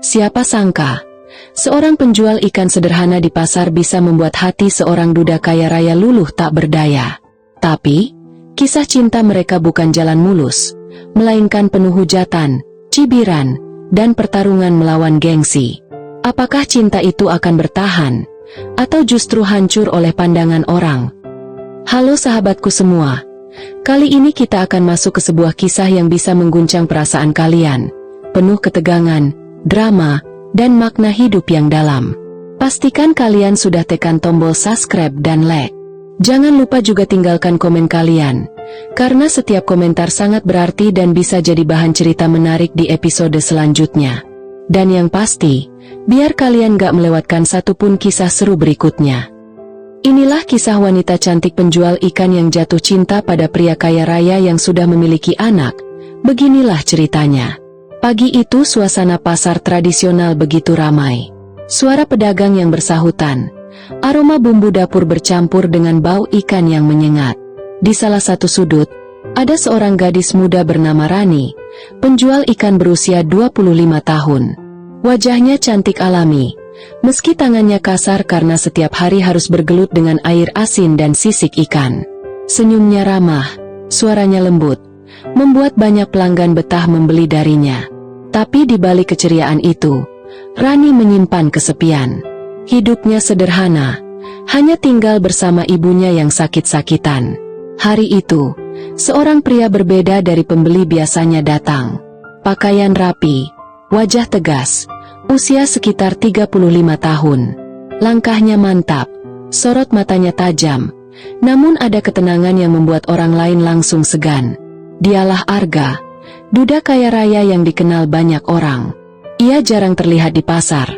Siapa sangka, seorang penjual ikan sederhana di pasar bisa membuat hati seorang duda kaya raya luluh tak berdaya. Tapi, kisah cinta mereka bukan jalan mulus, melainkan penuh hujatan, cibiran, dan pertarungan melawan gengsi. Apakah cinta itu akan bertahan, atau justru hancur oleh pandangan orang? Halo sahabatku semua, kali ini kita akan masuk ke sebuah kisah yang bisa mengguncang perasaan kalian, penuh ketegangan, drama, dan makna hidup yang dalam. Pastikan kalian sudah tekan tombol subscribe dan like. Jangan lupa juga tinggalkan komen kalian, karena setiap komentar sangat berarti dan bisa jadi bahan cerita menarik di episode selanjutnya. Dan yang pasti, biar kalian gak melewatkan satupun kisah seru berikutnya. Inilah kisah wanita cantik penjual ikan yang jatuh cinta pada pria kaya raya yang sudah memiliki anak. Beginilah ceritanya. Pagi itu suasana pasar tradisional begitu ramai. Suara pedagang yang bersahutan. Aroma bumbu dapur bercampur dengan bau ikan yang menyengat. Di salah satu sudut, ada seorang gadis muda bernama Rani, penjual ikan berusia 25 tahun. Wajahnya cantik alami, meski tangannya kasar karena setiap hari harus bergelut dengan air asin dan sisik ikan. Senyumnya ramah, suaranya lembut, membuat banyak pelanggan betah membeli darinya. Tapi di balik keceriaan itu, Rani menyimpan kesepian. Hidupnya sederhana, hanya tinggal bersama ibunya yang sakit-sakitan. Hari itu, seorang pria berbeda dari pembeli biasanya datang. Pakaian rapi, wajah tegas, usia sekitar 35 tahun. Langkahnya mantap, sorot matanya tajam, namun ada ketenangan yang membuat orang lain langsung segan. Dialah Arga, duda kaya raya yang dikenal banyak orang. Ia jarang terlihat di pasar,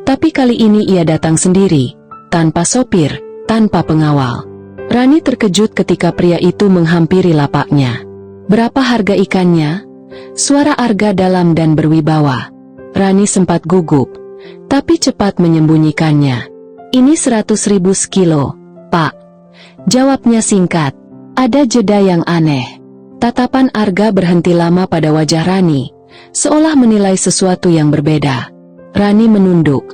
tapi kali ini ia datang sendiri, tanpa sopir, tanpa pengawal. Rani terkejut ketika pria itu menghampiri lapaknya. "Berapa harga ikannya?" Suara Arga dalam dan berwibawa. Rani sempat gugup, tapi cepat menyembunyikannya. "Ini 100.000 sekilo, Pak." Jawabnya singkat. Ada jeda yang aneh. Tatapan Arga berhenti lama pada wajah Rani, seolah menilai sesuatu yang berbeda. Rani menunduk.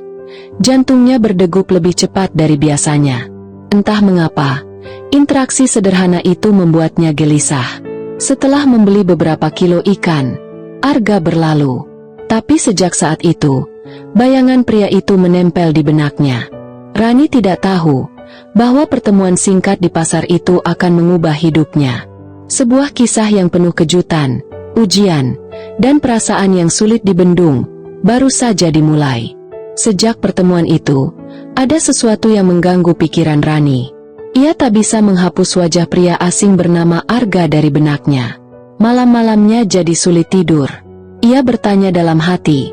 Jantungnya berdegup lebih cepat dari biasanya. Entah mengapa, interaksi sederhana itu membuatnya gelisah. Setelah membeli beberapa kilo ikan, Arga berlalu. Tapi sejak saat itu, bayangan pria itu menempel di benaknya. Rani tidak tahu bahwa pertemuan singkat di pasar itu akan mengubah hidupnya. Sebuah kisah yang penuh kejutan, ujian, dan perasaan yang sulit dibendung, baru saja dimulai. Sejak pertemuan itu, ada sesuatu yang mengganggu pikiran Rani. Ia tak bisa menghapus wajah pria asing bernama Arga dari benaknya. Malam-malamnya jadi sulit tidur. Ia bertanya dalam hati,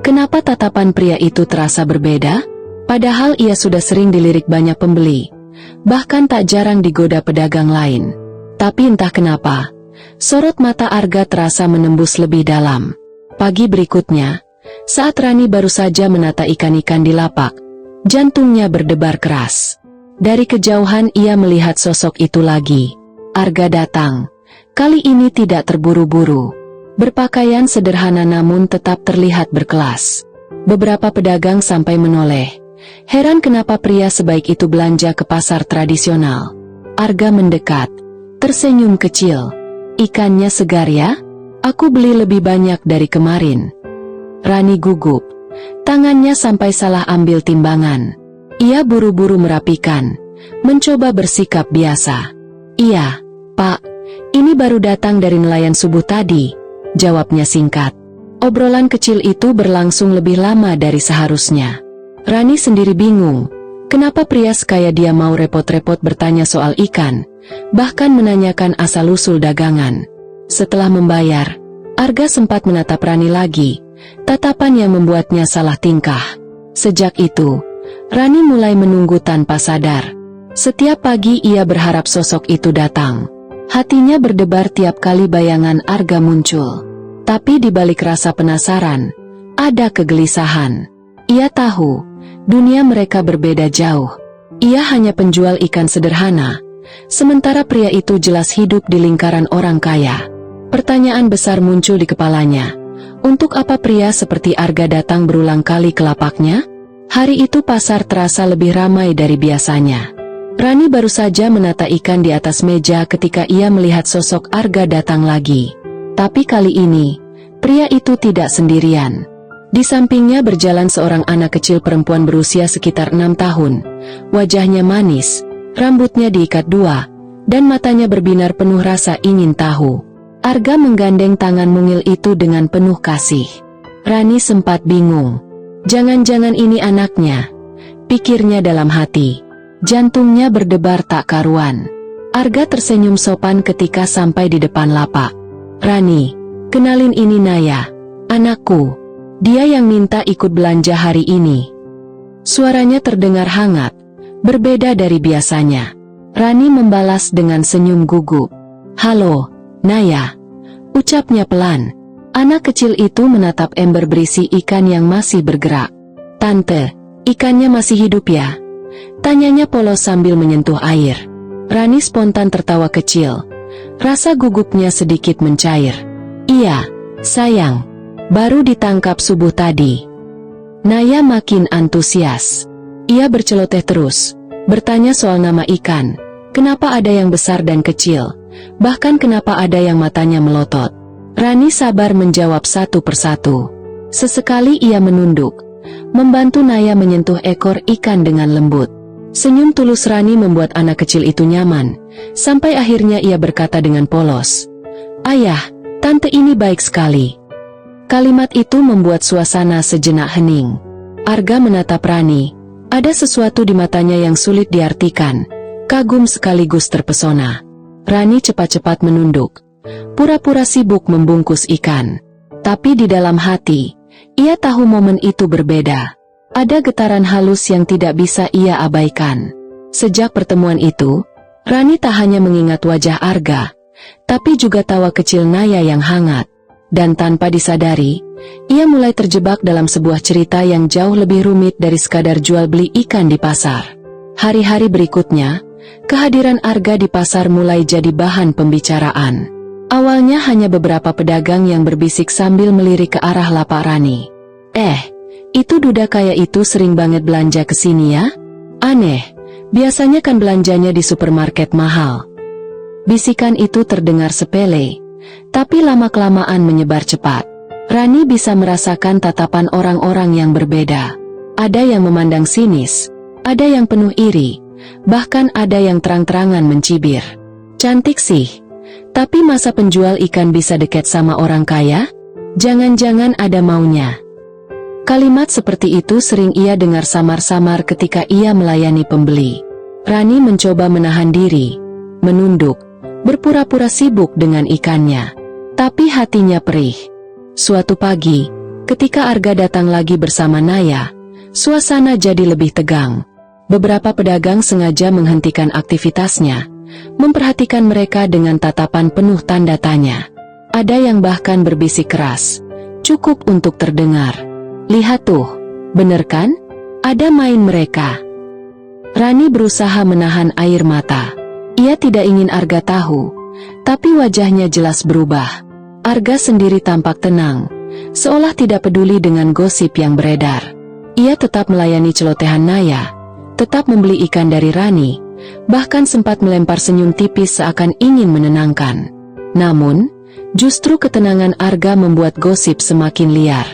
kenapa tatapan pria itu terasa berbeda? Padahal ia sudah sering dilirik banyak pembeli, bahkan tak jarang digoda pedagang lain. Tapi entah kenapa, sorot mata Arga terasa menembus lebih dalam. Pagi berikutnya, saat Rani baru saja menata ikan-ikan di lapak, jantungnya berdebar keras. Dari kejauhan ia melihat sosok itu lagi. Arga datang. Kali ini tidak terburu-buru. Berpakaian sederhana namun tetap terlihat berkelas. Beberapa pedagang sampai menoleh. Heran kenapa pria sebaik itu belanja ke pasar tradisional. Arga mendekat, tersenyum kecil. "Ikannya segar ya? Aku beli lebih banyak dari kemarin." Rani gugup. Tangannya sampai salah ambil timbangan. Ia buru-buru merapikan, mencoba bersikap biasa. "Iya, Pak, ini baru datang dari nelayan subuh tadi," jawabnya singkat. Obrolan kecil itu berlangsung lebih lama dari seharusnya. Rani sendiri bingung, kenapa pria sekaya dia mau repot-repot bertanya soal ikan, bahkan menanyakan asal-usul dagangan. Setelah membayar, Arga sempat menatap Rani lagi, tatapan yang membuatnya salah tingkah. Sejak itu, Rani mulai menunggu tanpa sadar. Setiap pagi ia berharap sosok itu datang. Hatinya berdebar tiap kali bayangan Arga muncul. Tapi di balik rasa penasaran, ada kegelisahan. Ia tahu, dunia mereka berbeda jauh. Ia hanya penjual ikan sederhana, sementara pria itu jelas hidup di lingkaran orang kaya. Pertanyaan besar muncul di kepalanya. Untuk apa pria seperti Arga datang berulang kali ke lapaknya? Hari itu pasar terasa lebih ramai dari biasanya. Rani baru saja menata ikan di atas meja ketika ia melihat sosok Arga datang lagi. Tapi kali ini, pria itu tidak sendirian. Di sampingnya berjalan seorang anak kecil perempuan berusia sekitar 6 tahun. Wajahnya manis, rambutnya diikat dua, dan matanya berbinar penuh rasa ingin tahu. Arga menggandeng tangan mungil itu dengan penuh kasih. Rani sempat bingung. Jangan-jangan ini anaknya, pikirnya dalam hati. Jantungnya berdebar tak karuan. Arga tersenyum sopan ketika sampai di depan lapak. Rani, kenalin ini Naya, anakku. Dia yang minta ikut belanja hari ini. Suaranya terdengar hangat, berbeda dari biasanya. Rani membalas dengan senyum gugup. Halo, Naya, ucapnya pelan. Anak kecil itu menatap ember berisi ikan yang masih bergerak. Tante, ikannya masih hidup ya? Tanyanya polos sambil menyentuh air. Rani spontan tertawa kecil. Rasa gugupnya sedikit mencair. Iya, sayang. Baru ditangkap subuh tadi. Naya makin antusias. Ia berceloteh terus, bertanya soal nama ikan. Kenapa ada yang besar dan kecil? Bahkan kenapa ada yang matanya melotot? Rani sabar menjawab satu persatu. Sesekali ia menunduk, membantu Naya menyentuh ekor ikan dengan lembut. Senyum tulus Rani membuat anak kecil itu nyaman, sampai akhirnya ia berkata dengan polos. Ayah, tante ini baik sekali. Kalimat itu membuat suasana sejenak hening. Arga menatap Rani. Ada sesuatu di matanya yang sulit diartikan. Kagum sekaligus terpesona. Rani cepat-cepat menunduk. Pura-pura sibuk membungkus ikan. Tapi di dalam hati, ia tahu momen itu berbeda. Ada getaran halus yang tidak bisa ia abaikan. Sejak pertemuan itu, Rani tak hanya mengingat wajah Arga, tapi juga tawa kecil Naya yang hangat. Dan tanpa disadari, ia mulai terjebak dalam sebuah cerita yang jauh lebih rumit dari sekadar jual beli ikan di pasar. Hari-hari berikutnya, kehadiran Arga di pasar mulai jadi bahan pembicaraan. Awalnya hanya beberapa pedagang yang berbisik sambil melirik ke arah lapak Rani. Itu duda kaya itu sering banget belanja ke sini ya? Aneh, biasanya kan belanjanya di supermarket mahal. Bisikan itu terdengar sepele, tapi lama-kelamaan menyebar cepat. Rani bisa merasakan tatapan orang-orang yang berbeda. Ada yang memandang sinis, ada yang penuh iri, bahkan ada yang terang-terangan mencibir. Cantik sih, tapi masa penjual ikan bisa dekat sama orang kaya? Jangan-jangan ada maunya. Kalimat seperti itu sering ia dengar samar-samar ketika ia melayani pembeli. Rani mencoba menahan diri, menunduk, berpura-pura sibuk dengan ikannya. Tapi hatinya perih. Suatu pagi, ketika Arga datang lagi bersama Naya, suasana jadi lebih tegang. Beberapa pedagang sengaja menghentikan aktivitasnya, memperhatikan mereka dengan tatapan penuh tanda tanya. Ada yang bahkan berbisik keras, cukup untuk terdengar. Lihat tuh, bener kan? Ada main mereka. Rani berusaha menahan air mata. Ia tidak ingin Arga tahu, tapi wajahnya jelas berubah. Arga sendiri tampak tenang, seolah tidak peduli dengan gosip yang beredar. Ia tetap melayani celotehan Naya, tetap membeli ikan dari Rani, bahkan sempat melempar senyum tipis seakan ingin menenangkan. Namun, justru ketenangan Arga membuat gosip semakin liar.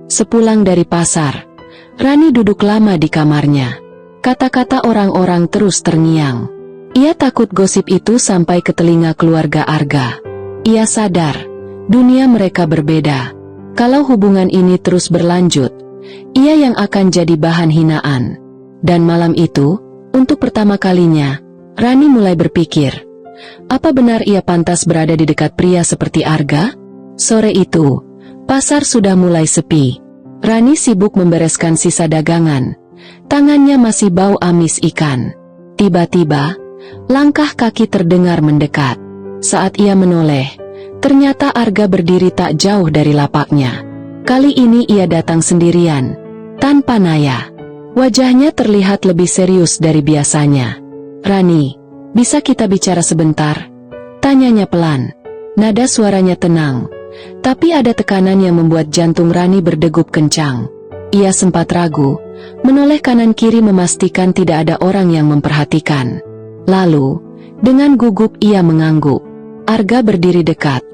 Sepulang dari pasar, Rani duduk lama di kamarnya. Kata-kata orang-orang terus terngiang. Ia takut gosip itu sampai ke telinga keluarga Arga. Ia sadar, dunia mereka berbeda. Kalau hubungan ini terus berlanjut, ia yang akan jadi bahan hinaan. Dan malam itu, untuk pertama kalinya, Rani mulai berpikir, apa benar ia pantas berada di dekat pria seperti Arga? Sore itu, pasar sudah mulai sepi. Rani sibuk membereskan sisa dagangan. Tangannya masih bau amis ikan. Tiba-tiba, langkah kaki terdengar mendekat. Saat ia menoleh, ternyata Arga berdiri tak jauh dari lapaknya. Kali ini ia datang sendirian, tanpa Naya. Wajahnya terlihat lebih serius dari biasanya. Rani, bisa kita bicara sebentar? Tanyanya pelan. Nada suaranya tenang, Tapi ada tekanan yang membuat jantung Rani berdegup kencang. Ia sempat ragu, menoleh kanan-kiri memastikan tidak ada orang yang memperhatikan. Lalu, dengan gugup ia mengangguk. Arga berdiri dekat,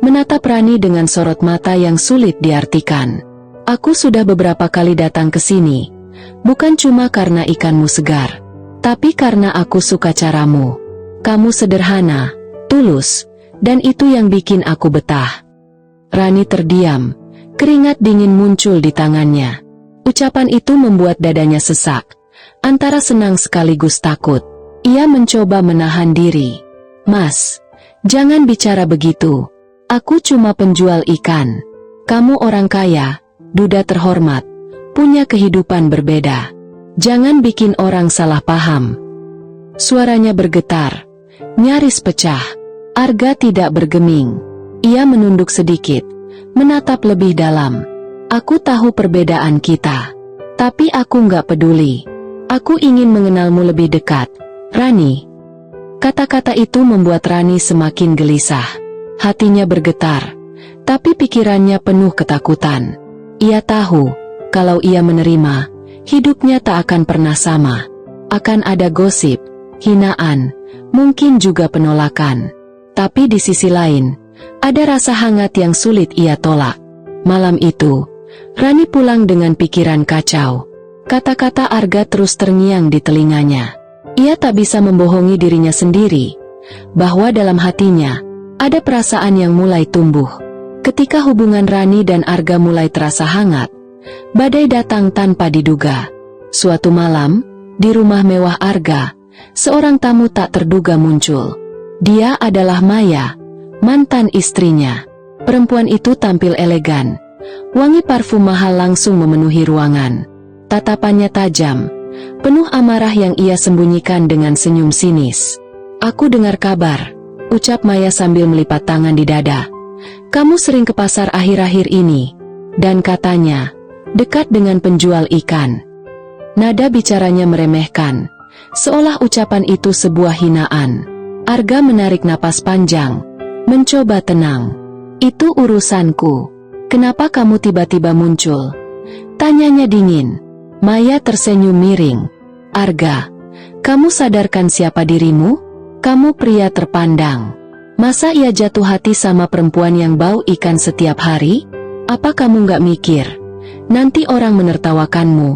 menatap Rani dengan sorot mata yang sulit diartikan. Aku sudah beberapa kali datang ke sini, bukan cuma karena ikanmu segar, tapi karena aku suka caramu. Kamu sederhana, tulus, dan itu yang bikin aku betah. Rani terdiam, keringat dingin muncul di tangannya. Ucapan itu membuat dadanya sesak, antara senang sekaligus takut. Ia mencoba menahan diri. Mas, jangan bicara begitu. Aku cuma penjual ikan. Kamu orang kaya, duda terhormat, punya kehidupan berbeda. Jangan bikin orang salah paham. Suaranya bergetar, nyaris pecah. Arga tidak bergeming. Ia menunduk sedikit, menatap lebih dalam. Aku tahu perbedaan kita, tapi aku nggak peduli. Aku ingin mengenalmu lebih dekat, Rani. Kata-kata itu membuat Rani semakin gelisah. Hatinya bergetar, tapi pikirannya penuh ketakutan. Ia tahu, kalau ia menerima, hidupnya tak akan pernah sama. Akan ada gosip, hinaan, mungkin juga penolakan. Tapi di sisi lain, ada rasa hangat yang sulit ia tolak. Malam itu, Rani pulang dengan pikiran kacau. Kata-kata Arga terus terngiang di telinganya. Ia tak bisa membohongi dirinya sendiri, bahwa dalam hatinya, ada perasaan yang mulai tumbuh. Ketika hubungan Rani dan Arga mulai terasa hangat, badai datang tanpa diduga. Suatu malam, di rumah mewah Arga, seorang tamu tak terduga muncul. Dia adalah Maya, mantan istrinya. Perempuan itu tampil elegan. Wangi parfum mahal langsung memenuhi ruangan. Tatapannya tajam, penuh amarah yang ia sembunyikan dengan senyum sinis. Aku dengar kabar, ucap Maya sambil melipat tangan di dada. Kamu sering ke pasar akhir-akhir ini, dan katanya, dekat dengan penjual ikan. Nada bicaranya meremehkan, seolah ucapan itu sebuah hinaan. Arga menarik napas panjang, mencoba tenang. Itu urusanku. Kenapa kamu tiba-tiba muncul? Tanyanya dingin. Maya tersenyum miring. Arga, kamu sadarkan siapa dirimu? Kamu pria terpandang. Masa ia jatuh hati sama perempuan yang bau ikan setiap hari? Apa kamu nggak mikir? Nanti orang menertawakanmu.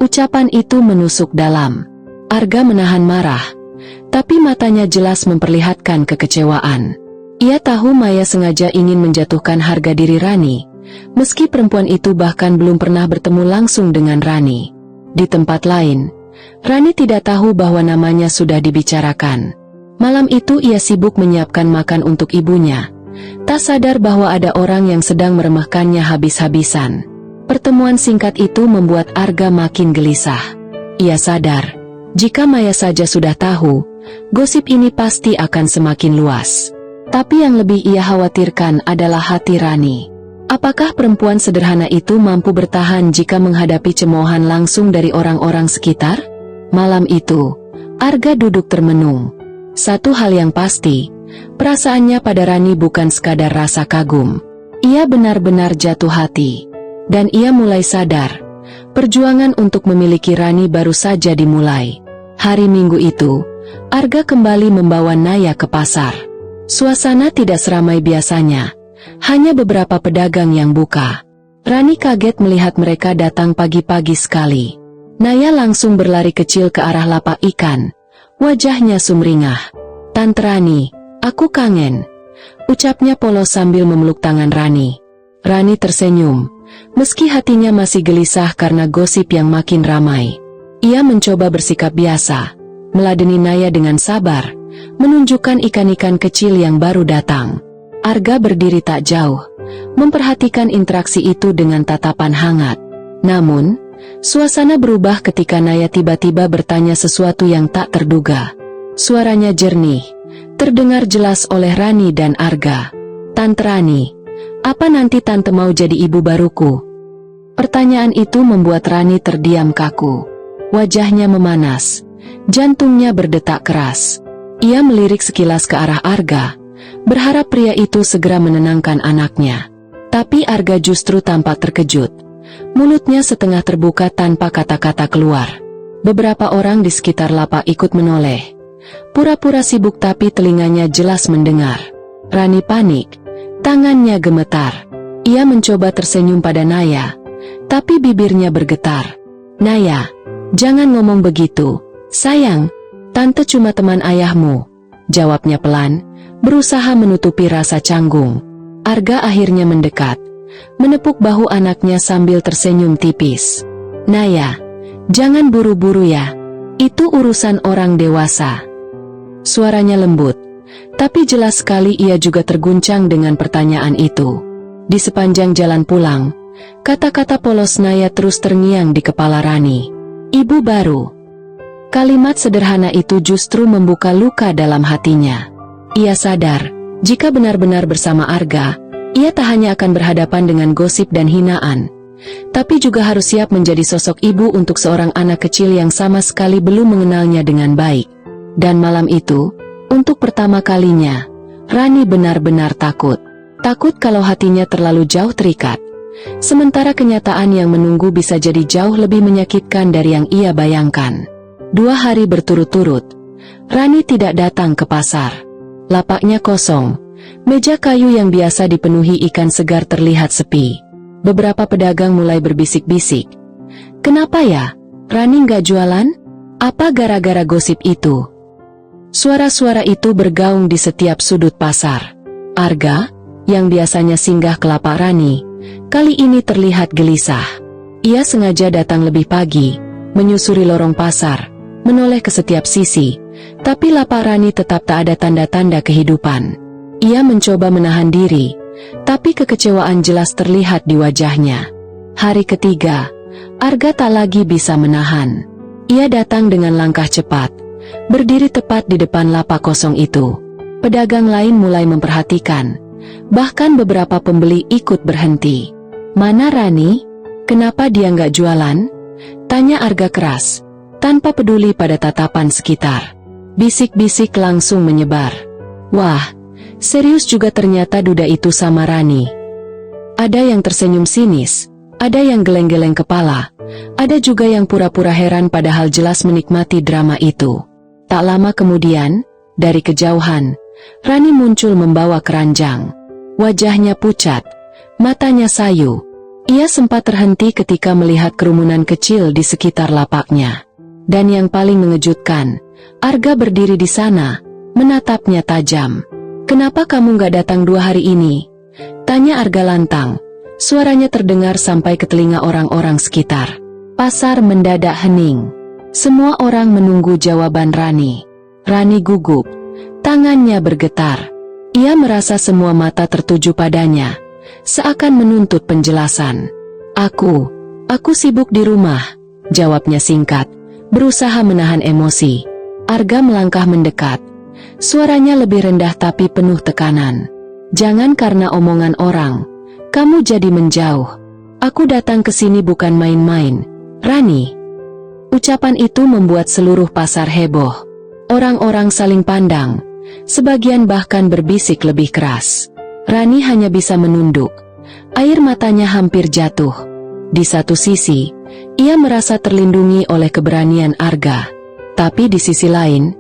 Ucapan itu menusuk dalam. Arga menahan marah, tapi matanya jelas memperlihatkan kekecewaan. Ia tahu Maya sengaja ingin menjatuhkan harga diri Rani, meski perempuan itu bahkan belum pernah bertemu langsung dengan Rani. Di tempat lain, Rani tidak tahu bahwa namanya sudah dibicarakan. Malam itu ia sibuk menyiapkan makan untuk ibunya, tak sadar bahwa ada orang yang sedang meremehkannya habis-habisan. Pertemuan singkat itu membuat Arga makin gelisah. Ia sadar, jika Maya saja sudah tahu, gosip ini pasti akan semakin luas. Tapi yang lebih ia khawatirkan adalah hati Rani. Apakah perempuan sederhana itu mampu bertahan jika menghadapi cemoohan langsung dari orang-orang sekitar? Malam itu, Arga duduk termenung. Satu hal yang pasti, perasaannya pada Rani bukan sekadar rasa kagum. Ia benar-benar jatuh hati. Dan ia mulai sadar, perjuangan untuk memiliki Rani baru saja dimulai. Hari Minggu itu, Arga kembali membawa Naya ke pasar. Suasana tidak seramai biasanya, hanya beberapa pedagang yang buka. Rani kaget melihat mereka datang pagi-pagi sekali. Naya langsung berlari kecil ke arah lapak ikan. Wajahnya sumringah. Tante Rani, aku kangen, ucapnya polos sambil memeluk tangan Rani. Rani tersenyum, meski hatinya masih gelisah karena gosip yang makin ramai. Ia mencoba bersikap biasa, meladeni Naya dengan sabar, menunjukkan ikan-ikan kecil yang baru datang. Arga berdiri tak jauh, memperhatikan interaksi itu dengan tatapan hangat. Namun, suasana berubah ketika Naya tiba-tiba bertanya sesuatu yang tak terduga. Suaranya jernih, terdengar jelas oleh Rani dan Arga. Tante Rani, apa nanti tante mau jadi ibu baruku? Pertanyaan itu membuat Rani terdiam kaku. Wajahnya memanas, jantungnya berdetak keras. Ia melirik sekilas ke arah Arga, berharap pria itu segera menenangkan anaknya. Tapi Arga justru tampak terkejut. Mulutnya setengah terbuka tanpa kata-kata keluar. Beberapa orang di sekitar lapak ikut menoleh. Pura-pura sibuk tapi telinganya jelas mendengar. Rani panik, tangannya gemetar. Ia mencoba tersenyum pada Naya, tapi bibirnya bergetar. "Naya, jangan ngomong begitu. Sayang, tante cuma teman ayahmu," jawabnya pelan, berusaha menutupi rasa canggung. Arga akhirnya mendekat, menepuk bahu anaknya sambil tersenyum tipis. "Naya, jangan buru-buru ya. Itu urusan orang dewasa." Suaranya lembut, tapi jelas sekali ia juga terguncang dengan pertanyaan itu. Di sepanjang jalan pulang, kata-kata polos Naya terus terngiang di kepala Rani. "Ibu baru." Kalimat sederhana itu justru membuka luka dalam hatinya. Ia sadar, jika benar-benar bersama Arga, ia tak hanya akan berhadapan dengan gosip dan hinaan, tapi juga harus siap menjadi sosok ibu untuk seorang anak kecil yang sama sekali belum mengenalnya dengan baik. Dan malam itu, untuk pertama kalinya, Rani benar-benar takut. Takut kalau hatinya terlalu jauh terikat. Sementara kenyataan yang menunggu bisa jadi jauh lebih menyakitkan dari yang ia bayangkan. 2 hari berturut-turut, Rani tidak datang ke pasar. Lapaknya kosong, meja kayu yang biasa dipenuhi ikan segar terlihat sepi. Beberapa pedagang mulai berbisik-bisik. "Kenapa ya, Rani nggak jualan? Apa gara-gara gosip itu?" Suara-suara itu bergaung di setiap sudut pasar. Arga, yang biasanya singgah ke lapak Rani, kali ini terlihat gelisah. Ia sengaja datang lebih pagi, menyusuri lorong pasar, menoleh ke setiap sisi, tapi lapak Rani tetap tak ada tanda-tanda kehidupan. Ia mencoba menahan diri, tapi kekecewaan jelas terlihat di wajahnya. Hari ketiga, Arga tak lagi bisa menahan. Ia datang dengan langkah cepat, berdiri tepat di depan lapak kosong itu. Pedagang lain mulai memperhatikan, bahkan beberapa pembeli ikut berhenti. "Mana Rani? Kenapa dia nggak jualan?" tanya Arga keras, tanpa peduli pada tatapan sekitar. Bisik-bisik langsung menyebar. "Wah, serius juga ternyata duda itu sama Rani." Ada yang tersenyum sinis, ada yang geleng-geleng kepala, ada juga yang pura-pura heran padahal jelas menikmati drama itu. Tak lama kemudian, dari kejauhan, Rani muncul membawa keranjang. Wajahnya pucat, matanya sayu. Ia sempat terhenti ketika melihat kerumunan kecil di sekitar lapaknya. Dan yang paling mengejutkan, Arga berdiri di sana, menatapnya tajam. "Kenapa kamu nggak datang 2 hari ini?" tanya Arga lantang. Suaranya terdengar sampai ke telinga orang-orang sekitar. Pasar mendadak hening. Semua orang menunggu jawaban Rani. Rani gugup, tangannya bergetar. Ia merasa semua mata tertuju padanya, seakan menuntut penjelasan. Aku sibuk di rumah," jawabnya singkat, berusaha menahan emosi. Arga melangkah mendekat. Suaranya lebih rendah tapi penuh tekanan. "Jangan karena omongan orang, kamu jadi menjauh. Aku datang ke sini bukan main-main, Rani." Ucapan itu membuat seluruh pasar heboh. Orang-orang saling pandang, sebagian bahkan berbisik lebih keras. Rani hanya bisa menunduk. Air matanya hampir jatuh. Di satu sisi, ia merasa terlindungi oleh keberanian Arga. Tapi di sisi lain,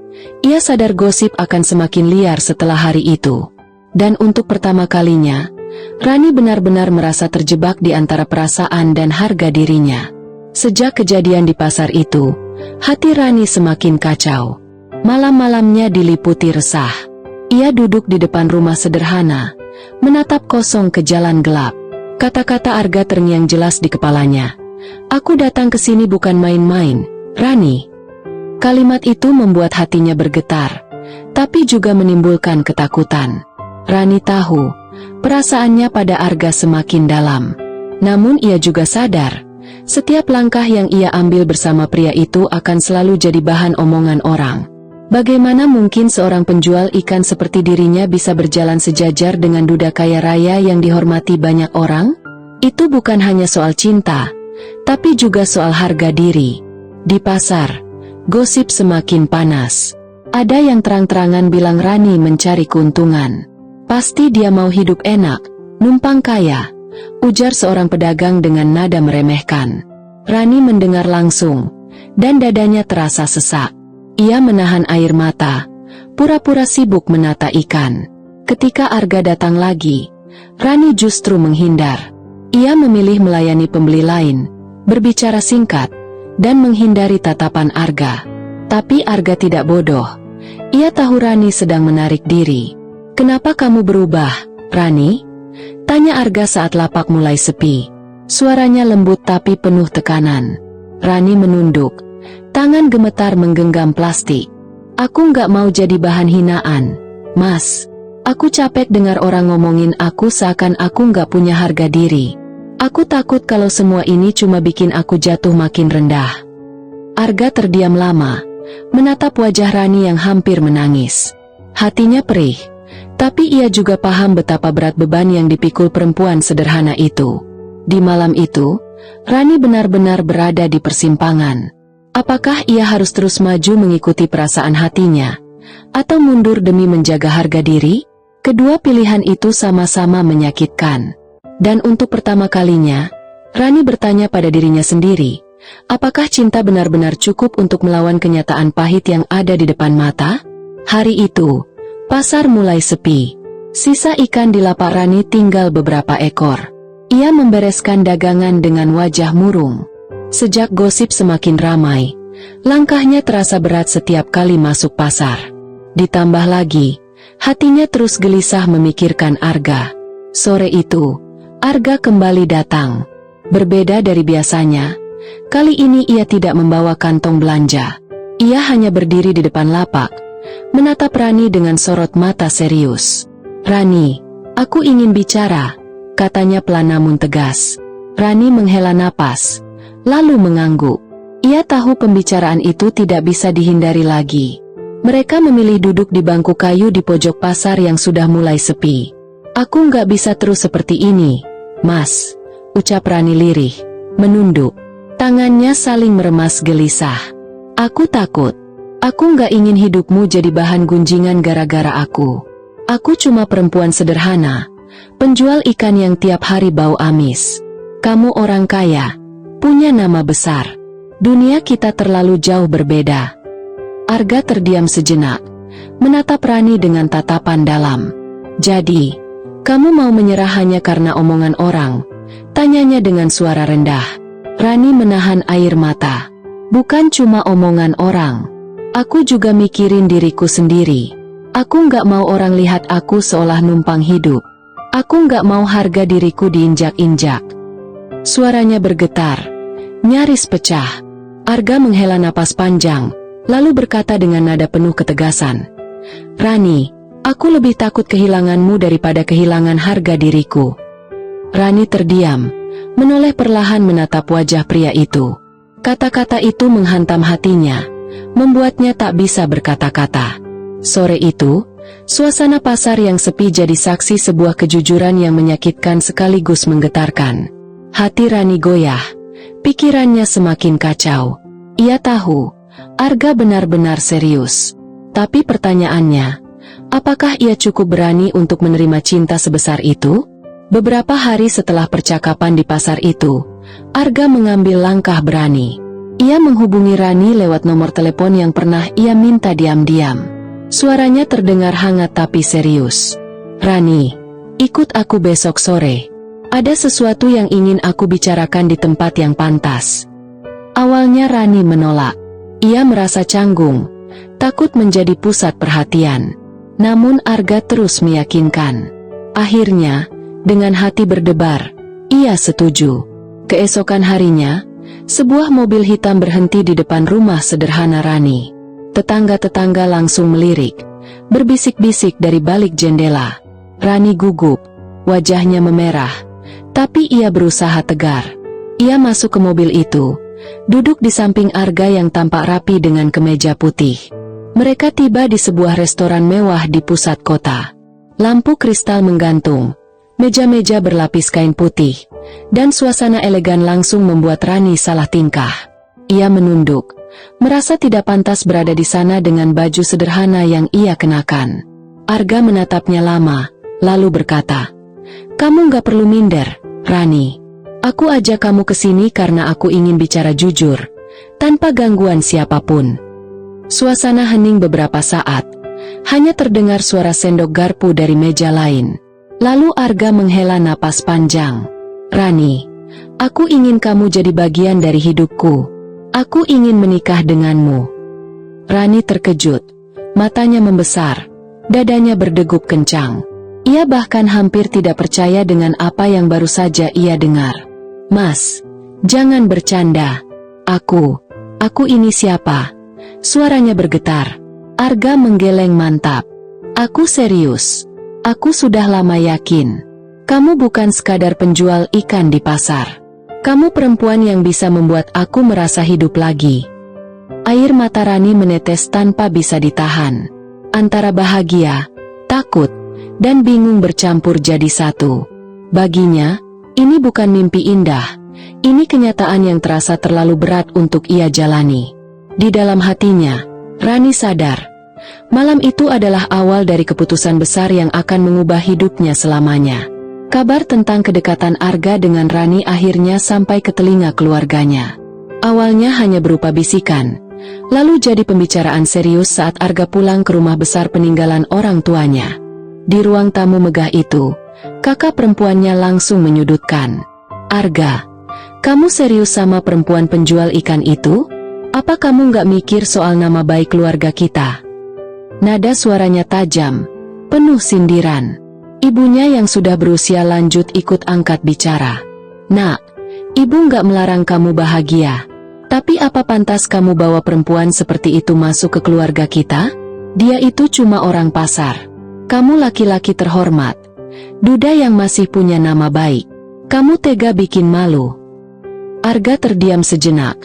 ia sadar gosip akan semakin liar setelah hari itu. Dan untuk pertama kalinya, Rani benar-benar merasa terjebak di antara perasaan dan harga dirinya. Sejak kejadian di pasar itu, hati Rani semakin kacau. Malam-malamnya diliputi resah. Ia duduk di depan rumah sederhana, menatap kosong ke jalan gelap. Kata-kata Arga terngiang jelas di kepalanya. "Aku datang ke sini bukan main-main, Rani." Kalimat itu membuat hatinya bergetar, tapi juga menimbulkan ketakutan. Rani tahu, perasaannya pada Arga semakin dalam. Namun ia juga sadar, setiap langkah yang ia ambil bersama pria itu akan selalu jadi bahan omongan orang. Bagaimana mungkin seorang penjual ikan seperti dirinya bisa berjalan sejajar dengan duda kaya raya yang dihormati banyak orang? Itu bukan hanya soal cinta, tapi juga soal harga diri. Di pasar, gosip semakin panas. Ada yang terang-terangan bilang Rani mencari keuntungan. Pasti dia mau hidup enak, numpang kaya, ujar seorang pedagang dengan nada meremehkan. Rani mendengar langsung, dan dadanya terasa sesak. Ia menahan air mata, pura-pura sibuk menata ikan. Ketika Arga datang lagi, Rani justru menghindar. Ia memilih melayani pembeli lain, berbicara singkat, dan menghindari tatapan Arga. Tapi Arga tidak bodoh. Ia tahu Rani sedang menarik diri. "Kenapa kamu berubah, Rani?" tanya Arga saat lapak mulai sepi. Suaranya lembut tapi penuh tekanan. Rani menunduk. Tangan gemetar menggenggam plastik. "Aku nggak mau jadi bahan hinaan, Mas. Aku capek dengar orang ngomongin aku seakan aku nggak punya harga diri. Aku takut kalau semua ini cuma bikin aku jatuh makin rendah." Arga terdiam lama, menatap wajah Rani yang hampir menangis. Hatinya perih, tapi ia juga paham betapa berat beban yang dipikul perempuan sederhana itu. Di malam itu, Rani benar-benar berada di persimpangan. Apakah ia harus terus maju mengikuti perasaan hatinya, atau mundur demi menjaga harga diri? Kedua pilihan itu sama-sama menyakitkan. Dan untuk pertama kalinya, Rani bertanya pada dirinya sendiri, apakah cinta benar-benar cukup untuk melawan kenyataan pahit yang ada di depan mata? Hari itu, pasar mulai sepi. Sisa ikan di lapak Rani tinggal beberapa ekor. Ia membereskan dagangan dengan wajah murung. Sejak gosip semakin ramai, langkahnya terasa berat setiap kali masuk pasar. Ditambah lagi, hatinya terus gelisah memikirkan Arga. Sore itu, Arga kembali datang. Berbeda dari biasanya, kali ini ia tidak membawa kantong belanja. Ia hanya berdiri di depan lapak, menatap Rani dengan sorot mata serius. "Rani, aku ingin bicara," katanya pelan namun tegas. Rani menghela napas, lalu mengangguk. Ia tahu pembicaraan itu tidak bisa dihindari lagi. Mereka memilih duduk di bangku kayu di pojok pasar yang sudah mulai sepi. "Aku nggak bisa terus seperti ini, Mas," ucap Rani lirih, menunduk. Tangannya saling meremas gelisah. "Aku takut. Aku nggak ingin hidupmu jadi bahan gunjingan gara-gara aku. Aku cuma perempuan sederhana, penjual ikan yang tiap hari bau amis. Kamu orang kaya, punya nama besar. Dunia kita terlalu jauh berbeda." Arga terdiam sejenak, menatap Rani dengan tatapan dalam. "Jadi, kamu mau menyerah hanya karena omongan orang?" tanyanya dengan suara rendah. Rani menahan air mata. "Bukan cuma omongan orang. Aku juga mikirin diriku sendiri. Aku nggak mau orang lihat aku seolah numpang hidup. Aku nggak mau harga diriku diinjak-injak." Suaranya bergetar, nyaris pecah. Arga menghela napas panjang, lalu berkata dengan nada penuh ketegasan, "Rani, aku lebih takut kehilanganmu daripada kehilangan harga diriku." Rani terdiam, menoleh perlahan menatap wajah pria itu. Kata-kata itu menghantam hatinya, membuatnya tak bisa berkata-kata. Sore itu, suasana pasar yang sepi jadi saksi sebuah kejujuran yang menyakitkan sekaligus menggetarkan. Hati Rani goyah, pikirannya semakin kacau. Ia tahu, Arga benar-benar serius. Tapi pertanyaannya, apakah ia cukup berani untuk menerima cinta sebesar itu? Beberapa hari setelah percakapan di pasar itu, Arga mengambil langkah berani. Ia menghubungi Rani lewat nomor telepon yang pernah ia minta diam-diam. Suaranya terdengar hangat tapi serius. "Rani, ikut aku besok sore. Ada sesuatu yang ingin aku bicarakan di tempat yang pantas." Awalnya Rani menolak. Ia merasa canggung, takut menjadi pusat perhatian. Namun Arga terus meyakinkan. Akhirnya, dengan hati berdebar, ia setuju. Keesokan harinya, sebuah mobil hitam berhenti di depan rumah sederhana Rani. Tetangga-tetangga langsung melirik, berbisik-bisik dari balik jendela. Rani gugup, wajahnya memerah, tapi ia berusaha tegar. Ia masuk ke mobil itu, duduk di samping Arga yang tampak rapi dengan kemeja putih. Mereka tiba di sebuah restoran mewah di pusat kota. Lampu kristal menggantung, meja-meja berlapis kain putih, dan suasana elegan langsung membuat Rani salah tingkah. Ia menunduk, merasa tidak pantas berada di sana dengan baju sederhana yang ia kenakan. Arga menatapnya lama, lalu berkata, "Kamu nggak perlu minder, Rani. Aku ajak kamu ke sini karena aku ingin bicara jujur, tanpa gangguan siapapun." Suasana hening beberapa saat, hanya terdengar suara sendok garpu dari meja lain. Lalu Arga menghela napas panjang. "Rani, aku ingin kamu jadi bagian dari hidupku. Aku ingin menikah denganmu." Rani terkejut, matanya membesar, dadanya berdegup kencang. Ia bahkan hampir tidak percaya dengan apa yang baru saja ia dengar. "Mas, jangan bercanda. Aku ini siapa?" Suaranya bergetar. Arga menggeleng mantap. "Aku serius. Aku sudah lama yakin. Kamu bukan sekadar penjual ikan di pasar. Kamu perempuan yang bisa membuat aku merasa hidup lagi." Air mata Rani menetes tanpa bisa ditahan. Antara bahagia, takut, dan bingung bercampur jadi satu. Baginya, ini bukan mimpi indah. Ini kenyataan yang terasa terlalu berat untuk ia jalani. Di dalam hatinya, Rani sadar, malam itu adalah awal dari keputusan besar yang akan mengubah hidupnya selamanya. Kabar tentang kedekatan Arga dengan Rani akhirnya sampai ke telinga keluarganya. Awalnya hanya berupa bisikan, lalu jadi pembicaraan serius saat Arga pulang ke rumah besar peninggalan orang tuanya. Di ruang tamu megah itu, kakak perempuannya langsung menyudutkan. "Arga, kamu serius sama perempuan penjual ikan itu? Apa kamu nggak mikir soal nama baik keluarga kita?" Nada suaranya tajam, penuh sindiran. Ibunya yang sudah berusia lanjut ikut angkat bicara. "Nak, ibu nggak melarang kamu bahagia. Tapi apa pantas kamu bawa perempuan seperti itu masuk ke keluarga kita? Dia itu cuma orang pasar. Kamu laki-laki terhormat. Duda yang masih punya nama baik. Kamu tega bikin malu." Arga terdiam sejenak.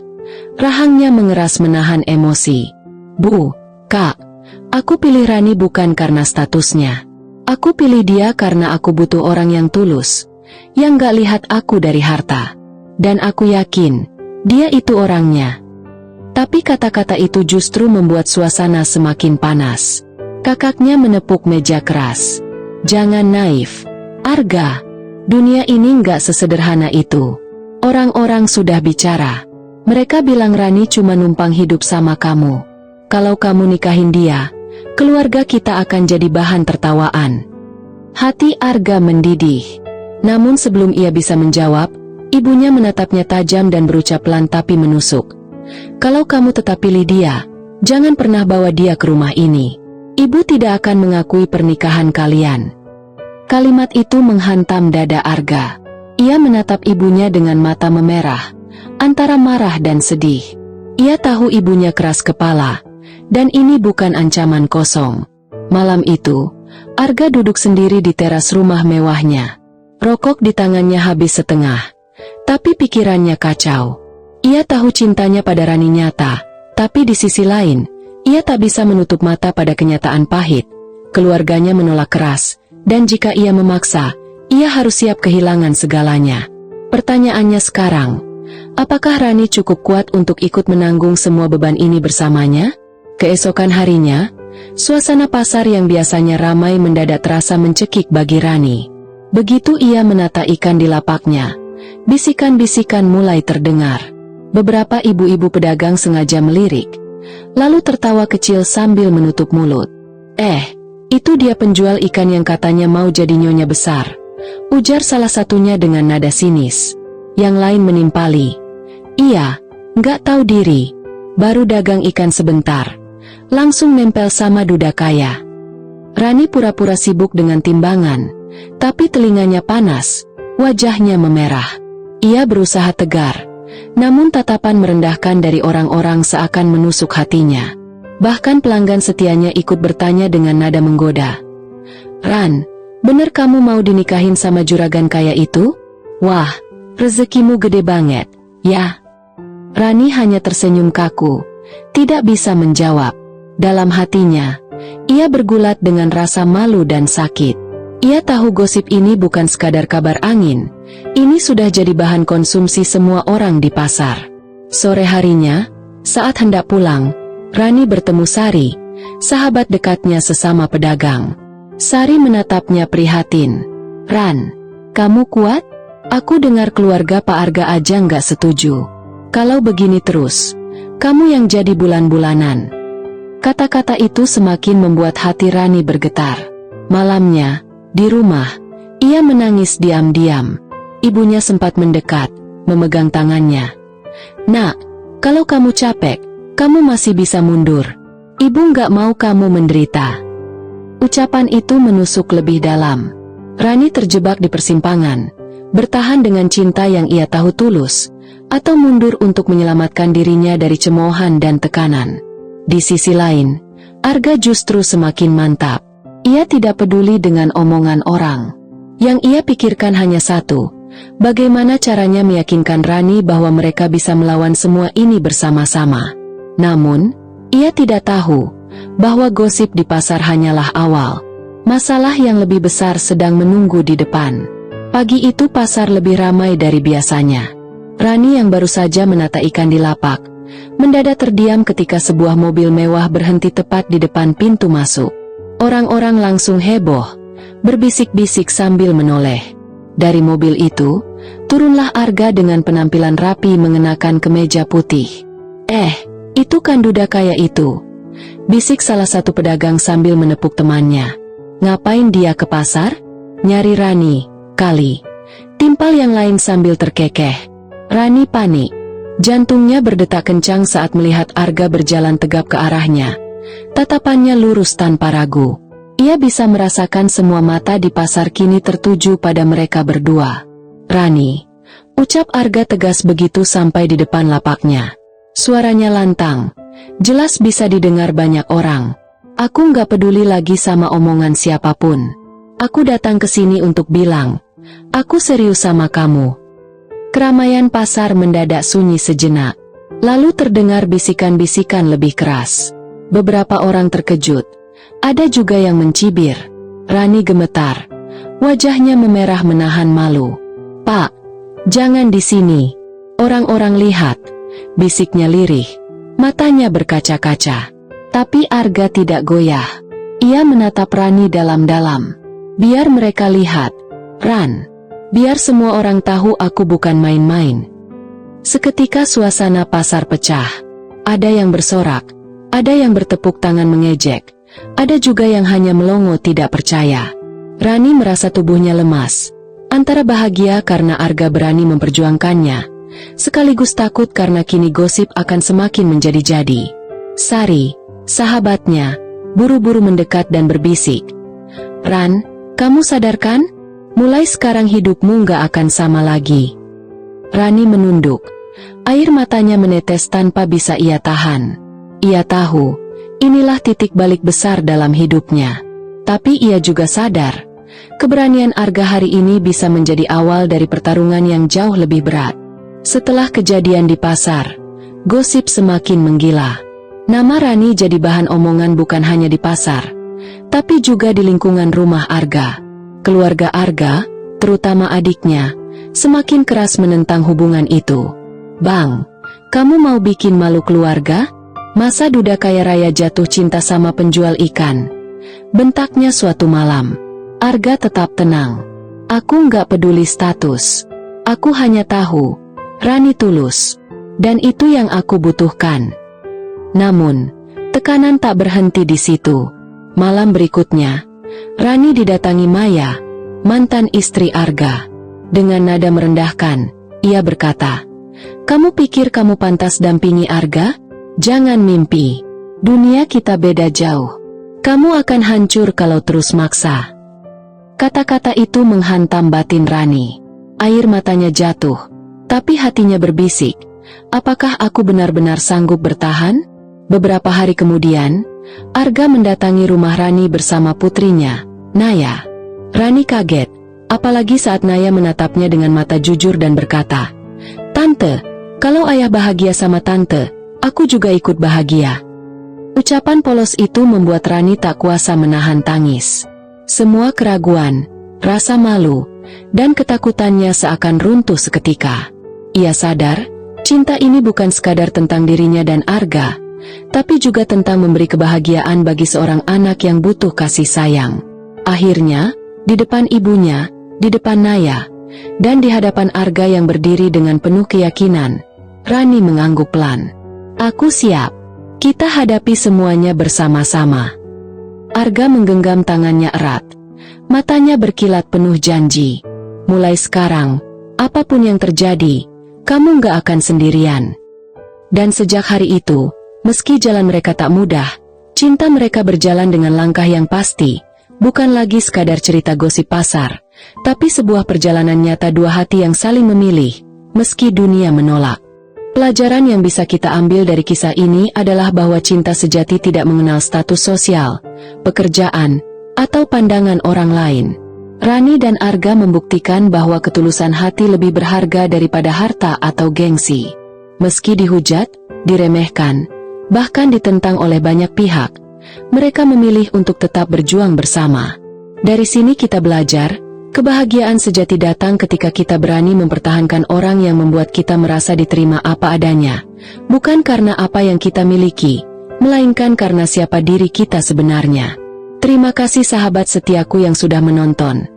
Rahangnya mengeras menahan emosi. "Bu, Kak, aku pilih Rani bukan karena statusnya. Aku pilih dia karena aku butuh orang yang tulus, yang gak lihat aku dari harta. Dan aku yakin, dia itu orangnya." Tapi kata-kata itu justru membuat suasana semakin panas. Kakaknya menepuk meja keras. "Jangan naif, Arga. Dunia ini gak sesederhana itu. Orang-orang sudah bicara. Mereka bilang Rani cuma numpang hidup sama kamu. Kalau kamu nikahin dia, keluarga kita akan jadi bahan tertawaan." Hati Arga mendidih. Namun sebelum ia bisa menjawab, ibunya menatapnya tajam dan berucap pelan tapi menusuk. "Kalau kamu tetap pilih dia, jangan pernah bawa dia ke rumah ini. Ibu tidak akan mengakui pernikahan kalian." Kalimat itu menghantam dada Arga. Ia menatap ibunya dengan mata memerah, antara marah dan sedih. Ia tahu ibunya keras kepala, dan ini bukan ancaman kosong. Malam itu, Arga duduk sendiri di teras rumah mewahnya. Rokok di tangannya habis setengah, tapi pikirannya kacau. Ia tahu cintanya pada Rani nyata, tapi di sisi lain, ia tak bisa menutup mata pada kenyataan pahit. Keluarganya menolak keras, dan jika ia memaksa, ia harus siap kehilangan segalanya. Pertanyaannya sekarang, apakah Rani cukup kuat untuk ikut menanggung semua beban ini bersamanya? Keesokan harinya, suasana pasar yang biasanya ramai mendadak terasa mencekik bagi Rani. Begitu ia menata ikan di lapaknya, bisikan-bisikan mulai terdengar. Beberapa ibu-ibu pedagang sengaja melirik, lalu tertawa kecil sambil menutup mulut. Itu dia penjual ikan yang katanya mau jadi nyonya besar," ujar salah satunya dengan nada sinis. Yang lain menimpali, "Iya, nggak tahu diri, baru dagang ikan sebentar, langsung nempel sama duda kaya." Rani pura-pura sibuk dengan timbangan, tapi telinganya panas, wajahnya memerah. Ia berusaha tegar, namun tatapan merendahkan dari orang-orang seakan menusuk hatinya. Bahkan pelanggan setianya ikut bertanya dengan nada menggoda, "Ran, bener kamu mau dinikahin sama juragan kaya itu? Wah, rezekimu gede banget, ya?" Rani hanya tersenyum kaku, tidak bisa menjawab. Dalam hatinya, ia bergulat dengan rasa malu dan sakit. Ia tahu gosip ini bukan sekadar kabar angin, ini sudah jadi bahan konsumsi semua orang di pasar. Sore harinya, saat hendak pulang, Rani bertemu Sari, sahabat dekatnya sesama pedagang. Sari menatapnya prihatin. "Ran, kamu kuat? Aku dengar keluarga Pak Arga aja nggak setuju. Kalau begini terus, kamu yang jadi bulan-bulanan." Kata-kata itu semakin membuat hati Rani bergetar. Malamnya, di rumah, ia menangis diam-diam. Ibunya sempat mendekat, memegang tangannya. "Nak, kalau kamu capek, kamu masih bisa mundur. Ibu nggak mau kamu menderita." Ucapan itu menusuk lebih dalam. Rani terjebak di persimpangan, bertahan dengan cinta yang ia tahu tulus, atau mundur untuk menyelamatkan dirinya dari cemoohan dan tekanan. Di sisi lain, Arga justru semakin mantap. Ia tidak peduli dengan omongan orang. Yang ia pikirkan hanya satu, bagaimana caranya meyakinkan Rani bahwa mereka bisa melawan semua ini bersama-sama. Namun, ia tidak tahu bahwa gosip di pasar hanyalah awal. Masalah yang lebih besar sedang menunggu di depan. Pagi itu pasar lebih ramai dari biasanya. Rani yang baru saja menata ikan di lapak, mendadak terdiam ketika sebuah mobil mewah berhenti tepat di depan pintu masuk. Orang-orang langsung heboh, berbisik-bisik sambil menoleh. Dari mobil itu, turunlah Arga dengan penampilan rapi mengenakan kemeja putih. Itu kan duda kaya itu," bisik salah satu pedagang sambil menepuk temannya. "Ngapain dia ke pasar? Nyari Rani, kali." Timpal yang lain sambil terkekeh. Rani panik. Jantungnya berdetak kencang saat melihat Arga berjalan tegap ke arahnya. Tatapannya lurus tanpa ragu. Ia bisa merasakan semua mata di pasar kini tertuju pada mereka berdua. "Rani," ucap Arga tegas begitu sampai di depan lapaknya. Suaranya lantang, jelas bisa didengar banyak orang. "Aku nggak peduli lagi sama omongan siapapun. Aku datang ke sini untuk bilang, aku serius sama kamu." Keramaian pasar mendadak sunyi sejenak. Lalu terdengar bisikan-bisikan lebih keras. Beberapa orang terkejut. Ada juga yang mencibir. Rani gemetar. Wajahnya memerah menahan malu. "Pak, jangan di sini. Orang-orang lihat," bisiknya lirih. Matanya berkaca-kaca. Tapi Arga tidak goyah. Ia menatap Rani dalam-dalam. "Biar mereka lihat, Ran. Biar semua orang tahu aku bukan main-main." Seketika suasana pasar pecah. Ada yang bersorak, ada yang bertepuk tangan mengejek, ada juga yang hanya melongo tidak percaya. Rani merasa tubuhnya lemas, antara bahagia karena Arga berani memperjuangkannya, sekaligus takut karena kini gosip akan semakin menjadi-jadi. Sari, sahabatnya, buru-buru mendekat dan berbisik. "Ran, kamu sadarkan? Mulai sekarang hidupmu nggak akan sama lagi." Rani menunduk. Air matanya menetes tanpa bisa ia tahan. Ia tahu, inilah titik balik besar dalam hidupnya. Tapi ia juga sadar, keberanian Arga hari ini bisa menjadi awal dari pertarungan yang jauh lebih berat. Setelah kejadian di pasar, gosip semakin menggila. Nama Rani jadi bahan omongan bukan hanya di pasar, tapi juga di lingkungan rumah Arga. Keluarga Arga, terutama adiknya, semakin keras menentang hubungan itu. "Bang, kamu mau bikin malu keluarga? Masa duda kaya raya jatuh cinta sama penjual ikan?" bentaknya suatu malam. Arga tetap tenang. "Aku nggak peduli status. Aku hanya tahu, Rani tulus. Dan itu yang aku butuhkan." Namun, tekanan tak berhenti di situ. Malam berikutnya, Rani didatangi Maya, mantan istri Arga. Dengan nada merendahkan, ia berkata, "Kamu pikir kamu pantas dampingi Arga? Jangan mimpi. Dunia kita beda jauh. Kamu akan hancur kalau terus maksa." Kata-kata itu menghantam batin Rani. Air matanya jatuh, tapi hatinya berbisik, "Apakah aku benar-benar sanggup bertahan?" Beberapa hari kemudian, Arga mendatangi rumah Rani bersama putrinya, Naya. Rani kaget, apalagi saat Naya menatapnya dengan mata jujur dan berkata, "Tante, kalau ayah bahagia sama tante, aku juga ikut bahagia." Ucapan polos itu membuat Rani tak kuasa menahan tangis. Semua keraguan, rasa malu, dan ketakutannya seakan runtuh seketika. Ia sadar, cinta ini bukan sekadar tentang dirinya dan Arga, tapi juga tentang memberi kebahagiaan bagi seorang anak yang butuh kasih sayang. Akhirnya, di depan ibunya, di depan Naya, dan di hadapan Arga yang berdiri dengan penuh keyakinan, Rani mengangguk pelan. Aku siap. Kita hadapi semuanya bersama-sama. Arga menggenggam tangannya erat. Matanya berkilat penuh janji. Mulai sekarang, apapun yang terjadi, kamu gak akan sendirian. Dan sejak hari itu, meski jalan mereka tak mudah, cinta mereka berjalan dengan langkah yang pasti, bukan lagi sekadar cerita gosip pasar, tapi sebuah perjalanan nyata dua hati yang saling memilih, meski dunia menolak. Pelajaran yang bisa kita ambil dari kisah ini adalah bahwa cinta sejati tidak mengenal status sosial, pekerjaan, atau pandangan orang lain. Rani dan Arga membuktikan bahwa ketulusan hati lebih berharga daripada harta atau gengsi. Meski dihujat, diremehkan, bahkan ditentang oleh banyak pihak, mereka memilih untuk tetap berjuang bersama. Dari sini kita belajar, kebahagiaan sejati datang ketika kita berani mempertahankan orang yang membuat kita merasa diterima apa adanya, bukan karena apa yang kita miliki, melainkan karena siapa diri kita sebenarnya. Terima kasih sahabat setiaku yang sudah menonton.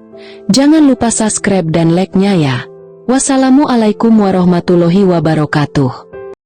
Jangan lupa subscribe dan like-nya ya. Wassalamualaikum warahmatullahi wabarakatuh.